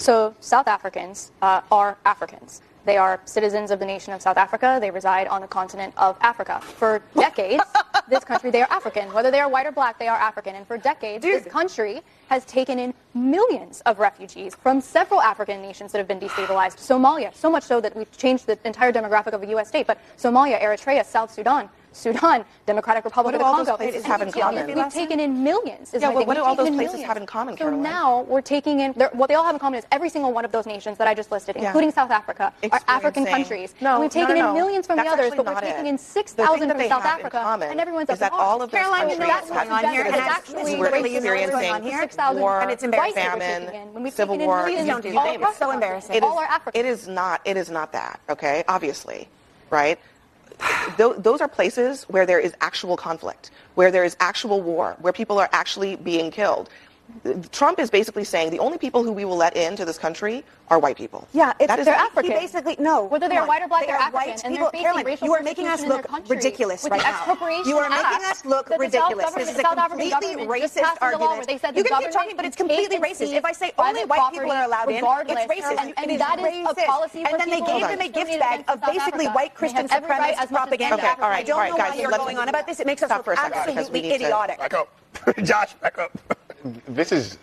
So South Africans are Africans. They are citizens of the nation of South Africa. They reside on the continent of Africa. For decades, this country, they are African. Whether they are white or black, they are African. And for decades, this country has taken in millions of refugees from several African nations that have been destabilized. Somalia, so much so that we've changed the entire demographic of a U.S. state. But Somalia, Eritrea, South Sudan, Democratic Republic of the Congo. What do all those places have in common? We've taken in millions. Yeah, what do all those places have in common, Caroline? So now we're taking in, what they all have in common is every single one of those nations that I just listed, including South Africa, are African countries. No, we've taken in millions from the others, but we're taking taking in 6,000 from South Africa, and everyone's is that all of those countries going on here, and actually we're experiencing war, and it's famine, civil war. It's so embarrassing. All are African. It is not that, okay? Obviously, right? Those are places where there is actual conflict, where there is actual war, where people are actually being killed. Trump is basically saying the only people who we will let into this country are white people. Yeah, they're African. He basically, no. Whether they're white or black, they're African. White and people. they're facing racial you are making us look ridiculous right now. You are making us look ridiculous. This is a completely racist argument. You can keep talking, but it's completely racist. If I say only white people are allowed in, it's racist. And that is a policy. And then they gave them a gift bag of basically white Christian supremacist propaganda. Okay, all right, I don't know why you're going on about this. It makes us look absolutely idiotic. Back up. Josh, back up. This is...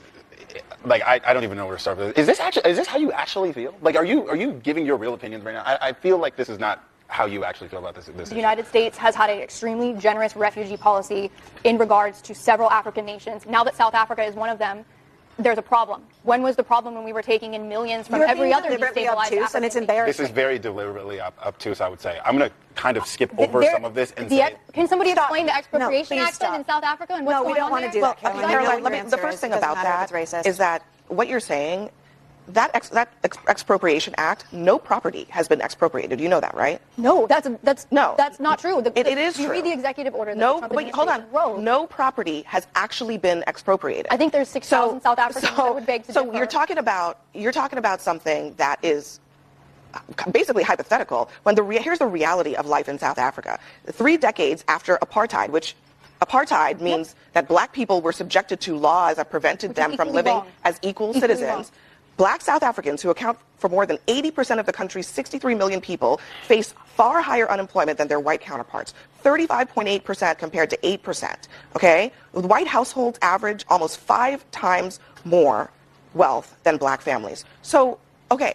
Like, I don't even know where to start with this. Is this how you actually feel? Like, are you giving your real opinions right now? I feel like this is not how you actually feel about this The United States has had an extremely generous refugee policy in regards to several African nations. Now that South Africa is one of them, there's a problem. When was the problem? When we were taking in millions from every other destabilized African and it's embarrassing. This is very deliberately obtuse, I would say. I'm going to kind of skip over some of this and say... Can somebody explain the expropriation act in South Africa and what's going on? No, we don't want to do that, Caroline. The first thing about that is that what you're saying, that expropriation act, no property has been expropriated. You know that, right? No, that's not true. It is true. You read the executive order. Hold on. No property has actually been expropriated. I think there's 6,000 South Africans that would beg to differ. So you're talking about something that is basically hypothetical. When here's the reality of life in South Africa. 3 decades after apartheid, which apartheid means that black people were subjected to laws that prevented them from living as equal citizens. Black South Africans, who account for more than 80% of the country's 63 million people, face far higher unemployment than their white counterparts, 35.8% compared to 8%. Okay? White households average almost 5 times more wealth than black families. So, okay,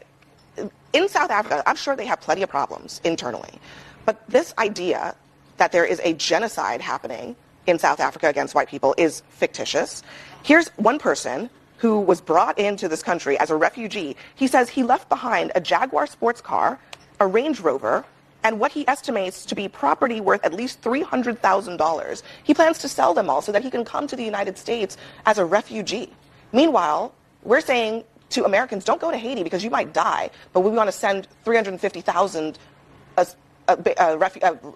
in South Africa, I'm sure they have plenty of problems internally. But this idea that there is a genocide happening in South Africa against white people is fictitious. Here's one person who was brought into this country as a refugee. He says he left behind a Jaguar sports car, a Range Rover, and what he estimates to be property worth at least $300,000. He plans to sell them all so that he can come to the United States as a refugee. Meanwhile, we're saying to Americans, don't go to Haiti because you might die, but we want to send 350,000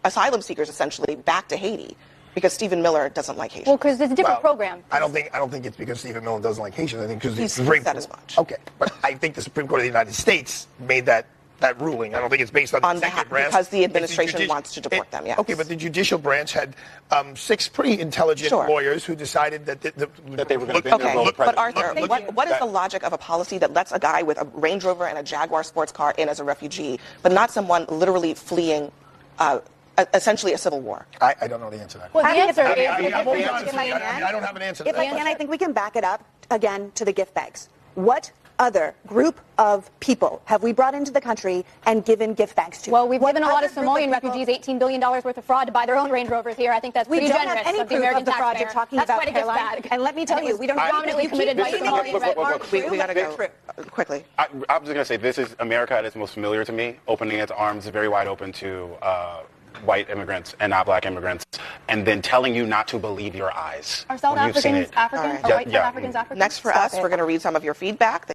asylum seekers, essentially, back to Haiti. Because Stephen Miller doesn't like Haitians. Well, because it's a different program. I don't think it's because Stephen Miller doesn't like Haitians. I think because he said as much. Okay, but I think the Supreme Court of the United States made that ruling. I don't think it's based on the executive branch. Because the administration wants to deport them, yes. Okay, but the judicial branch had 6 pretty intelligent lawyers who decided that they were going to bend their will. But Arthur, what is the logic of a policy that lets a guy with a Range Rover and a Jaguar sports car in as a refugee, but not someone literally fleeing essentially a civil war? I don't know the answer to that. Well, the answer is... I don't have an answer to that. If I can, I think we can back it up again to the gift bags. What other group of people have we brought into the country and given gift bags to? Well, we've given a lot of Somalian refugees $18 billion worth of fraud to buy their own Range Rovers here. I think that's pretty generous. We don't have any of the American of the fraud you're talking about, quite a gift Caroline. bag. And let me tell you, we don't prominently committed by Somalian We got to go quickly. I was just going to say, this is America at its most familiar to me, opening its arms very wide open to white immigrants and not black immigrants, and then telling you not to believe your eyes. Are South Africans African? Are white South Africans African? Next for us, we're going to read some of your feedback.